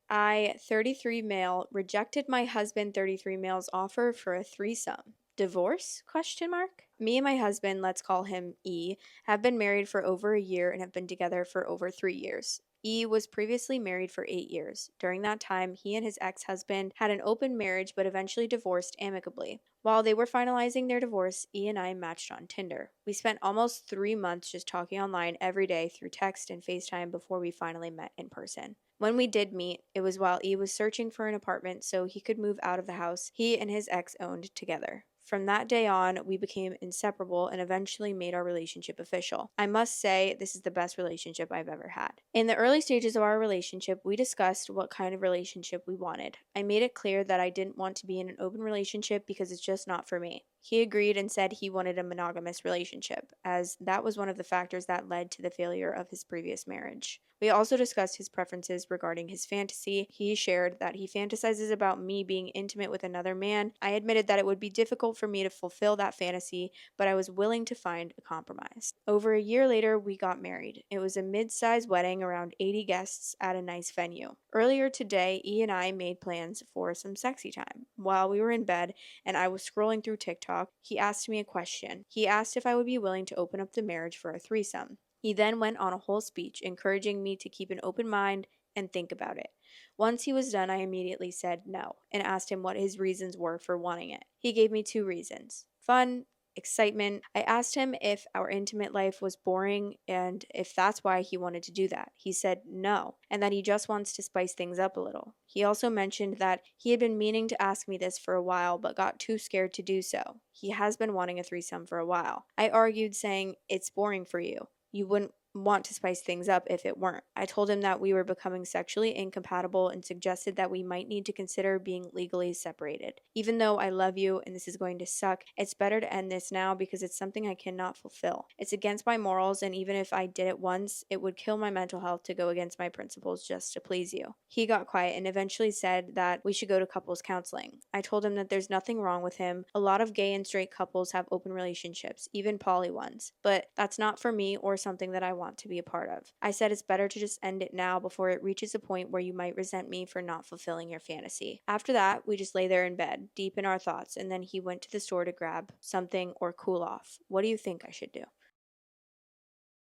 I, 33 male, rejected my husband 33 male's offer for a threesome. Divorce? Question mark. Me and my husband, let's call him E, have been married for over a year and have been together for over 3 years. E was previously married for 8 years. During that time, he and his ex husband had an open marriage but eventually divorced amicably. While they were finalizing their divorce, E and I matched on Tinder. We spent almost 3 months just talking online every day through text and FaceTime before we finally met in person. When we did meet, it was while E was searching for an apartment so he could move out of the house he and his ex owned together. From that day on, we became inseparable and eventually made our relationship official. I must say, this is the best relationship I've ever had. In the early stages of our relationship, we discussed what kind of relationship we wanted. I made it clear that I didn't want to be in an open relationship because it's just not for me. He agreed and said he wanted a monogamous relationship, as that was one of the factors that led to the failure of his previous marriage. We also discussed his preferences regarding his fantasy. He shared that he fantasizes about me being intimate with another man. I admitted that it would be difficult for me to fulfill that fantasy, but I was willing to find a compromise. Over a year later, we got married. It was a mid-sized wedding, around 80 guests at a nice venue. Earlier today, E and I made plans for some sexy time. While we were in bed and I was scrolling through TikTok, he asked me a question. He asked if I would be willing to open up the marriage for a threesome. He then went on a whole speech encouraging me to keep an open mind and think about it. Once he was done, I immediately said no and asked him what his reasons were for wanting it. He gave me two reasons: fun, excitement. I asked him if our intimate life was boring and if that's why he wanted to do that. He said no, and that he just wants to spice things up a little. He also mentioned that he had been meaning to ask me this for a while but got too scared to do so. He has been wanting a threesome for a while. I argued, saying, "It's boring for you. You wouldn't want to spice things up if it weren't." I told him that we were becoming sexually incompatible and suggested that we might need to consider being legally separated. Even though I love you and this is going to suck, it's better to end this now because it's something I cannot fulfill. It's against my morals, and even if I did it once, it would kill my mental health to go against my principles just to please you. He got quiet and eventually said that we should go to couples counseling. I told him that there's nothing wrong with him. A lot of gay and straight couples have open relationships, even poly ones, but that's not for me or something that I want to be a part of. I said it's better to just end it now before it reaches a point where you might resent me for not fulfilling your fantasy. After that, we just lay there in bed, deep in our thoughts, and then he went to the store to grab something or cool off. What do you think I should do?